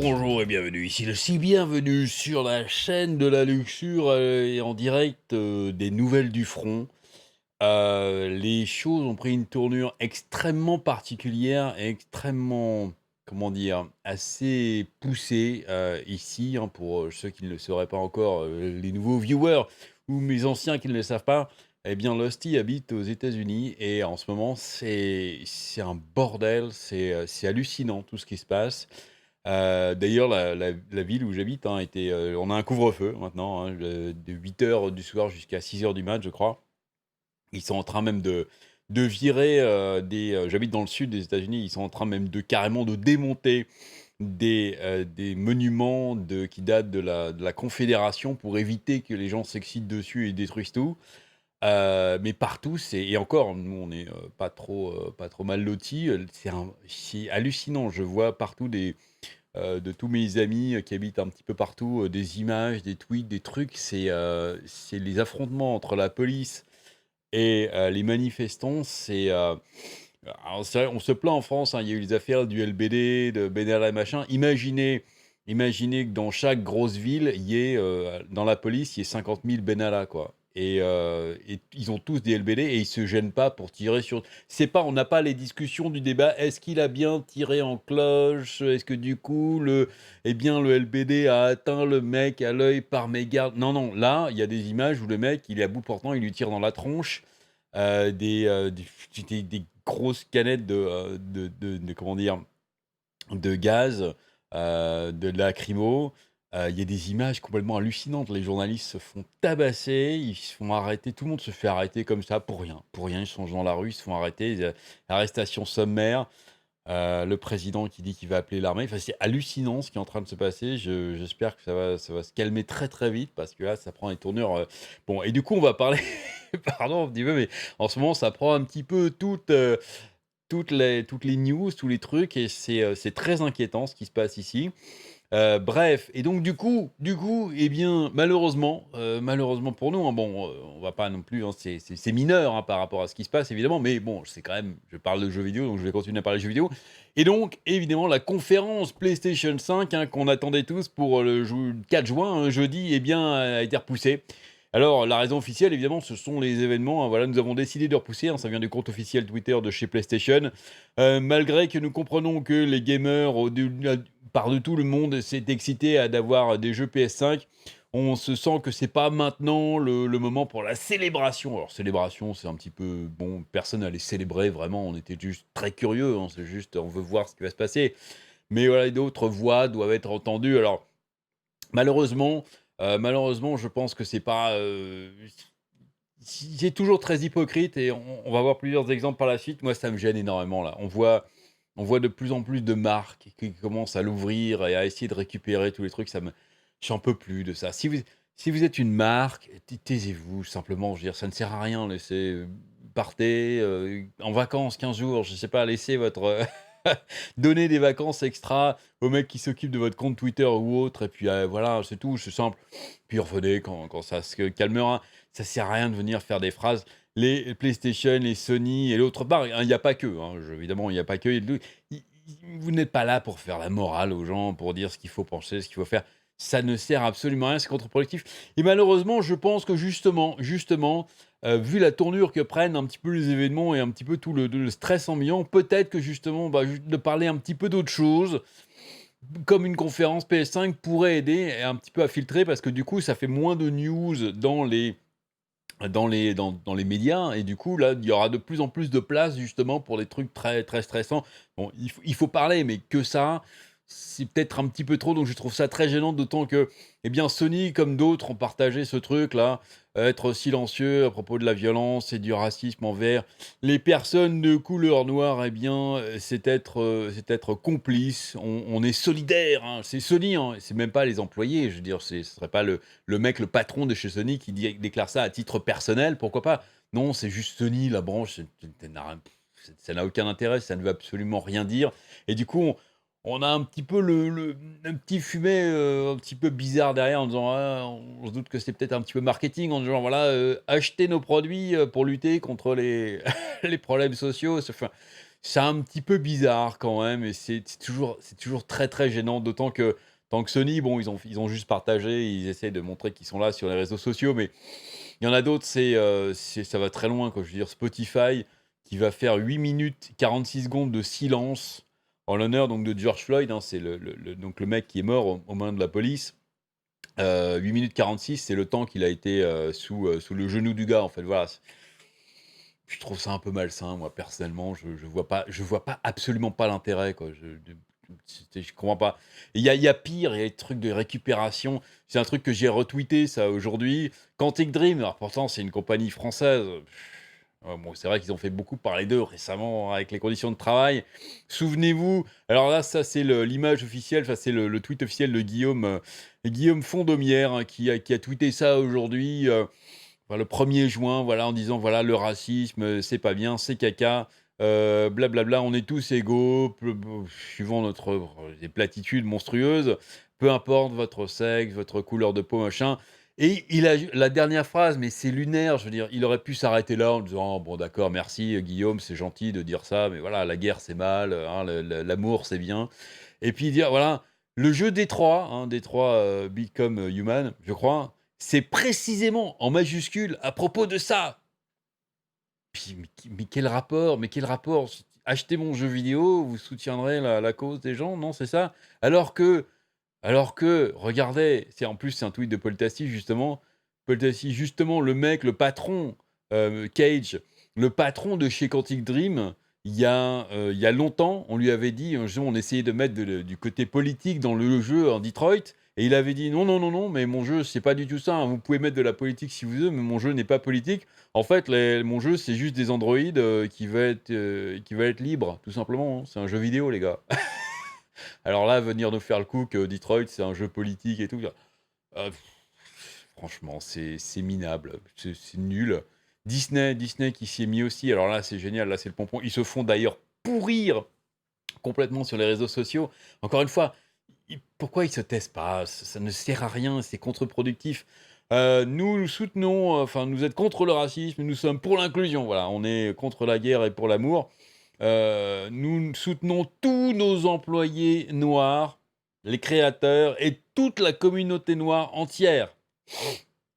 Bonjour et bienvenue, ici le bienvenue sur la chaîne de la luxure et en direct des nouvelles du front. Les choses ont pris une tournure extrêmement particulière et extrêmement, comment dire, assez poussée ici, hein, pour ceux qui ne le sauraient pas encore, les nouveaux viewers ou mes anciens qui ne le savent pas. Eh bien, Losty habite aux États-Unis et en ce moment, c'est un bordel, c'est hallucinant tout ce qui se passe. D'ailleurs, la ville où j'habite, hein, on a un couvre-feu maintenant, hein, de 8 heures du soir jusqu'à 6 heures du mat, je crois. Ils sont en train même de virer, j'habite dans le sud des États-Unis, ils sont en train même de carrément de démonter des monuments qui datent de la Confédération pour éviter que les gens s'excitent dessus et détruisent tout. Mais partout, et encore, nous, on est, pas trop mal lotis, c'est hallucinant. Je vois partout de tous mes amis, qui habitent un petit peu partout, des images, des tweets, des trucs. C'est les affrontements entre la police et les manifestants. Alors c'est vrai, on se plaint en France, hein, il y a eu les affaires du LBD, de Benalla et machin. Imaginez que dans chaque grosse ville, il y ait, dans la police, il y ait 50 000 Benalla, quoi. Et ils ont tous des LBD et ils se gênent pas pour tirer sur. C'est pas, on n'a pas les discussions du débat. Est-ce qu'il a bien tiré en cloche? Est-ce que du coup, le LBD a atteint le mec à l'œil par mégarde? Non, non. Là, il y a des images où le mec, il est à bout portant, il lui tire dans la tronche des grosses canettes comment dire? De gaz, de lacrymo. Il y a des images complètement hallucinantes. Les journalistes se font tabasser, ils se font arrêter, tout le monde se fait arrêter comme ça pour rien. Pour rien, ils sont dans la rue, ils se font arrêter, arrestation sommaire. Le président qui dit qu'il va appeler l'armée. Enfin, c'est hallucinant ce qui est en train de se passer. J'espère que ça va se calmer très, très vite parce que là, ça prend des tournures, bon, et du coup, on va parler pardon un petit peu, mais en ce moment, ça prend un petit peu toutes les news, tous les trucs, et c'est très inquiétant ce qui se passe ici. Bref, et donc du coup, eh bien, malheureusement pour nous, hein, bon, on va pas non plus, hein, c'est mineur, hein, par rapport à ce qui se passe évidemment, mais bon, c'est quand même, je parle de jeux vidéo, donc je vais continuer à parler de jeux vidéo. Et donc, évidemment, la conférence PlayStation 5, hein, qu'on attendait tous pour le 4 juin, jeudi, eh bien, a été repoussée. Alors, la raison officielle, évidemment, ce sont les événements, hein. Voilà, nous avons décidé de repousser, hein, ça vient du compte officiel Twitter de chez PlayStation. Malgré que nous comprenons que les gamers par de tout le monde s'est excité d'avoir des jeux PS5, on se sent que c'est pas maintenant le moment pour la célébration. Alors, célébration, c'est un petit peu bon, personne n'allait célébrer vraiment, on était juste très curieux, hein, c'est juste, on veut voir ce qui va se passer. Mais voilà, d'autres voix doivent être entendues. Alors, malheureusement, je pense que c'est pas, c'est toujours très hypocrite, et on va voir plusieurs exemples par la suite. Moi, ça me gêne énormément là. On voit de plus en plus de marques qui commencent à l'ouvrir et à essayer de récupérer tous les trucs. J'en peux plus de ça. Si vous êtes une marque, taisez-vous simplement. Je veux dire, ça ne sert à rien. Partez en vacances 15 jours. Je sais pas, laissez votre donner des vacances extra aux mecs qui s'occupent de votre compte Twitter ou autre. Et puis voilà, c'est tout, c'est simple. Puis revenez quand ça se calmera. Ça sert à rien de venir faire des phrases. Les PlayStation, les Sony et l'autre part, hein, il n'y a pas que, hein, évidemment, il n'y a pas que. Vous n'êtes pas là pour faire la morale aux gens, pour dire ce qu'il faut penser, ce qu'il faut faire. Ça ne sert absolument à rien, c'est contre-productif. Et malheureusement, je pense que justement, vu la tournure que prennent un petit peu les événements et un petit peu tout le stress ambiant, peut-être que justement, bah, juste de parler un petit peu d'autre chose, comme une conférence PS5 pourrait aider un petit peu à filtrer, parce que du coup, ça fait moins de news dans les médias, et du coup, là, il y aura de plus en plus de place justement pour des trucs très, très stressants. Bon, il faut parler, mais que ça, c'est peut-être un petit peu trop, donc je trouve ça très gênant, d'autant que, eh bien, Sony, comme d'autres, ont partagé ce truc-là, être silencieux à propos de la violence et du racisme envers les personnes de couleur noire. Eh bien, c'est être complice. On est solidaire, hein. C'est Sony, hein, c'est même pas les employés. Je veux dire, ce serait pas le mec, le patron de chez Sony qui déclare ça à titre personnel, pourquoi pas? Non, c'est juste Sony, la branche, ça n'a aucun intérêt, ça ne veut absolument rien dire. Et du coup, on a un petit peu un petit fumet, un petit peu bizarre derrière, en disant: «Ah», on se doute que c'est peut-être un petit peu marketing, en disant: «Voilà, achetez nos produits, pour lutter contre les les problèmes sociaux». Enfin, c'est un petit peu bizarre quand même et c'est toujours très, très gênant, d'autant que tant que Sony, bon, ils ont juste partagé, ils essayent de montrer qu'ils sont là sur les réseaux sociaux, mais il y en a d'autres, ça va très loin, quoi. Je veux dire Spotify qui va faire 8 minutes 46 secondes de silence en l'honneur donc de George Floyd, hein, c'est donc le mec qui est mort aux mains de la police. 8 minutes 46, c'est le temps qu'il a été, sous le genou du gars, en fait, voilà. Je trouve ça un peu malsain, moi, personnellement. Je vois pas absolument pas l'intérêt, quoi. Je comprends pas. Et il y a pire, il y a des trucs de récupération. C'est un truc que j'ai retweeté, ça, aujourd'hui. Quantic Dream, alors pourtant, c'est une compagnie française. Ouais, bon, c'est vrai qu'ils ont fait beaucoup parler d'eux récemment avec les conditions de travail. Souvenez-vous, alors là, ça, c'est l'image officielle, enfin, c'est le tweet officiel de Guillaume Fondomière, hein, qui a tweeté ça aujourd'hui. Enfin, le 1er juin, voilà, en disant voilà, le racisme, c'est pas bien, c'est caca, blablabla, on est tous égaux, suivant des platitudes monstrueuses, peu importe votre sexe, votre couleur de peau, machin. Et la dernière phrase, mais c'est lunaire, je veux dire, il aurait pu s'arrêter là en disant bon, d'accord, merci Guillaume, c'est gentil de dire ça, mais voilà, la guerre c'est mal, hein, l'amour c'est bien. Et puis dire voilà, le jeu Détroit, hein, Détroit Become Human, je crois, c'est précisément en majuscule à propos de ça. Puis, mais quel rapport? Mais quel rapport? Achetez mon jeu vidéo, vous soutiendrez la cause des gens, non, c'est ça? Alors que, regardez, c'est un tweet de Paul Tassi justement. Paul Tassi, justement, le mec, le patron, Cage, le patron de chez Quantic Dream, il y a longtemps, on lui avait dit, un jour, on essayait de mettre du côté politique dans le jeu en Detroit, et il avait dit non, non, non, non, mais mon jeu, c'est pas du tout ça, hein. Vous pouvez mettre de la politique si vous voulez, mais mon jeu n'est pas politique. En fait, mon jeu, c'est juste des androïdes qui veulent être libres, tout simplement, hein. C'est un jeu vidéo, les gars. Alors là, venir nous faire le coup que Detroit, c'est un jeu politique et tout, franchement, c'est minable, c'est nul. Disney qui s'y est mis aussi, alors là, c'est génial, là, c'est le pompon. Ils se font d'ailleurs pourrir complètement sur les réseaux sociaux. Encore une fois, pourquoi ils se taisent pas? Ça ne sert à rien, c'est contre-productif. Nous soutenons, enfin, nous êtes contre le racisme, nous sommes pour l'inclusion. Voilà, on est contre la guerre et pour l'amour. Nous soutenons tous nos employés noirs, les créateurs et toute la communauté noire entière.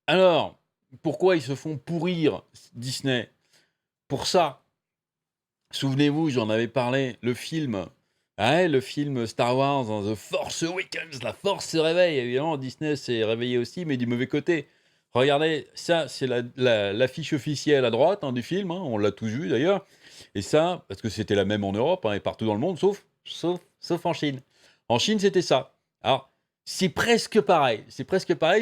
Alors, pourquoi ils se font pourrir, Disney? Pour ça, souvenez-vous, j'en avais parlé, le film Star Wars, hein, The Force Awakens, la Force se réveille. Évidemment, Disney s'est réveillé aussi, mais du mauvais côté. Regardez, ça, c'est l'affiche officielle à droite, hein, du film, hein, on l'a tous vu d'ailleurs. Et ça, parce que c'était la même en Europe, hein, et partout dans le monde, sauf en Chine. En Chine, c'était ça. Alors, c'est presque pareil,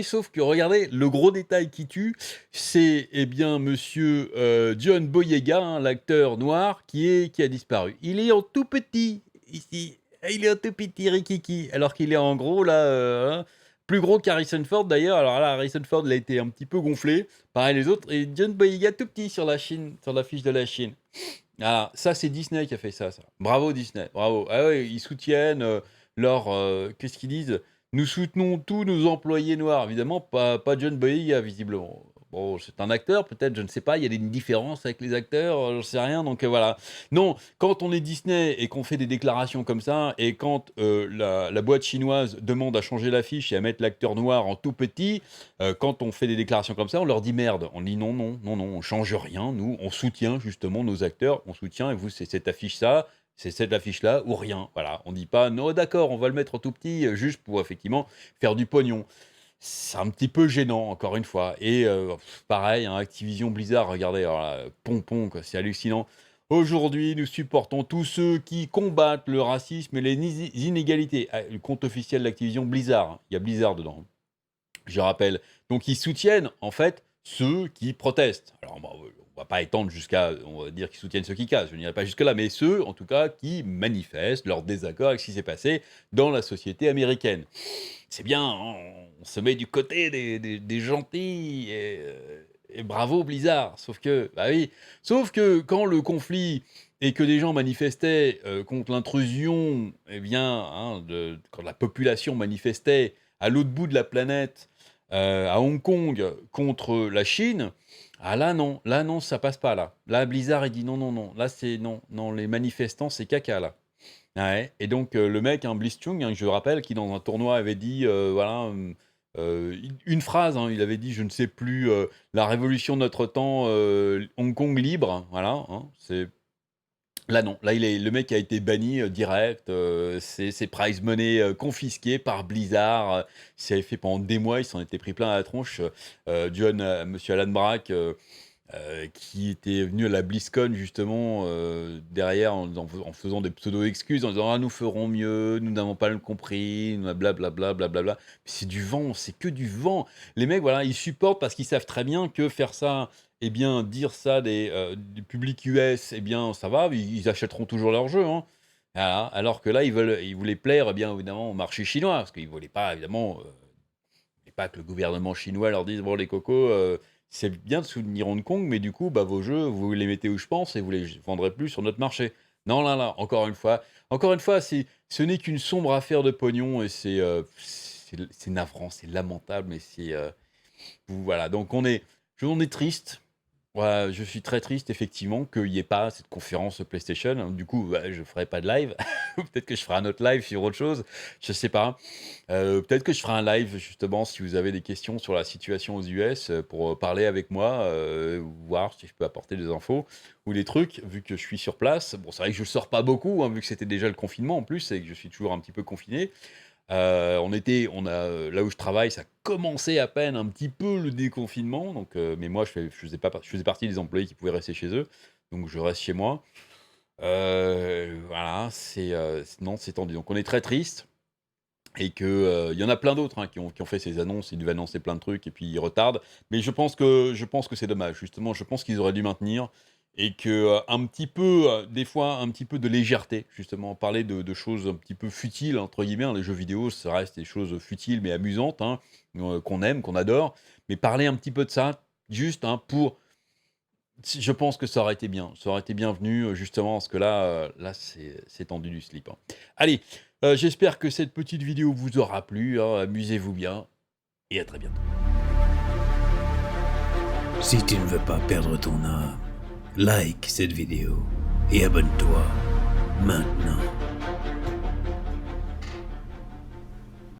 sauf que regardez, le gros détail qui tue, c'est bien monsieur John Boyega, hein, l'acteur noir, qui a disparu. Il est en tout petit, ici. Il est en tout petit, Rikiki. Alors qu'il est en gros, là, hein, plus gros qu'Harrison Ford d'ailleurs. Alors là, Harrison Ford, il a été un petit peu gonflé. Pareil les autres. Et John Boyega, tout petit sur la Chine, sur la fiche de la Chine. Ah, ça, c'est Disney qui a fait ça. Bravo Disney, bravo. Ah ouais, ils soutiennent qu'est-ce qu'ils disent? Nous soutenons tous nos employés noirs. Évidemment, pas John Boyega, visiblement. Bon, c'est un acteur, peut-être, je ne sais pas. Il y a des différences avec les acteurs, je ne sais rien. Donc voilà. Non, quand on est Disney et qu'on fait des déclarations comme ça, et quand la boîte chinoise demande à changer l'affiche et à mettre l'acteur noir en tout petit, quand on fait des déclarations comme ça, on leur dit merde. On dit non, non, non, non, on change rien. Nous, on soutient justement nos acteurs. On soutient, et vous, c'est cette affiche-là, c'est cette affiche-là, ou rien. Voilà. On dit pas, non, d'accord, on va le mettre en tout petit, juste pour effectivement faire du pognon. C'est un petit peu gênant, encore une fois. Et pareil, hein, Activision Blizzard, regardez, alors là, pompon, quoi, c'est hallucinant. Aujourd'hui, nous supportons tous ceux qui combattent le racisme et les inégalités. Ah, le compte officiel d'Activision Blizzard, hein, il y a Blizzard dedans, je rappelle. Donc ils soutiennent en fait ceux qui protestent. Alors on va pas étendre jusqu'à, on va dire qu'ils soutiennent ceux qui cassent, je n'irai pas jusque-là, mais ceux en tout cas qui manifestent leur désaccord avec ce qui s'est passé dans la société américaine. C'est bien, hein, on se met du côté des gentils et bravo Blizzard. Sauf que quand le conflit et que des gens manifestaient contre l'intrusion, eh bien, hein, quand la population manifestait à l'autre bout de la planète, à Hong Kong, contre la Chine, Ah là non, ça passe pas là. Là, Blizzard, il dit non, non, non. Là, c'est non, non, les manifestants, c'est caca là. Ouais, et donc le mec, hein, Blitzchung, hein, je rappelle, qui dans un tournoi avait dit, voilà, une phrase, hein, il avait dit, je ne sais plus, la révolution de notre temps, Hong Kong libre, voilà, hein, c'est là non, là le mec a été banni, direct, ses prize money, confisquées par Blizzard, il s'avait fait pendant des mois, il s'en était pris plein la tronche, John, monsieur Alan Brack, qui était venu à la BlizzCon justement, derrière en faisant des pseudo-excuses, en disant: «Ah nous ferons mieux, nous n'avons pas compris, blablabla, blablabla». C'est du vent, c'est que du vent. Les mecs, voilà, ils supportent parce qu'ils savent très bien que faire ça, eh bien, dire ça du public US, eh bien, ça va, ils achèteront toujours leur jeu, hein. Voilà, alors que là, ils voulaient plaire, bien évidemment, au marché chinois, parce qu'ils voulaient pas évidemment, et pas que le gouvernement chinois leur dise: «Bon les cocos, c'est bien de soutenir Hong Kong, mais du coup, bah, vos jeux, vous les mettez où je pense et vous les vendrez plus sur notre marché». Non, là, là, encore une fois, ce n'est qu'une sombre affaire de pognon et c'est navrant, c'est lamentable, mais voilà, donc on est triste. Ouais, je suis très triste effectivement qu'il y ait pas cette conférence PlayStation, hein. Du coup, bah, je ferai pas de live. Ou peut-être que je ferai un autre live sur autre chose, je sais pas. Peut-être que je ferai un live justement si vous avez des questions sur la situation aux US, pour, parler avec moi, voir si je peux apporter des infos ou des trucs, vu que je suis sur place. Bon, c'est vrai que je sors pas beaucoup, hein, vu que c'était déjà le confinement en plus et que je suis toujours un petit peu confiné. Là où je travaille, ça commençait à peine un petit peu le déconfinement, donc mais moi je faisais partie des employés qui pouvaient rester chez eux, donc je reste chez moi. Voilà, non, c'est tendu. Donc on est très triste et que, il y en a plein d'autres, hein, qui ont fait ces annonces. Ils devaient annoncer plein de trucs et puis ils retardent. Mais je pense que c'est dommage. Justement, je pense qu'ils auraient dû maintenir et que, un petit peu, des fois, un petit peu de légèreté, justement. Parler de choses un petit peu «futiles» entre guillemets, hein. Les jeux vidéo, ça reste des choses futiles mais amusantes, hein, qu'on aime, qu'on adore. Mais parler un petit peu de ça, juste, hein, pour je pense que ça aurait été bien. Ça aurait été bienvenu, justement, parce que là, c'est tendu du slip, hein. Allez, j'espère que cette petite vidéo vous aura plu, hein. Amusez-vous bien et à très bientôt. Si tu ne veux pas perdre ton âme, like cette vidéo et abonne-toi maintenant.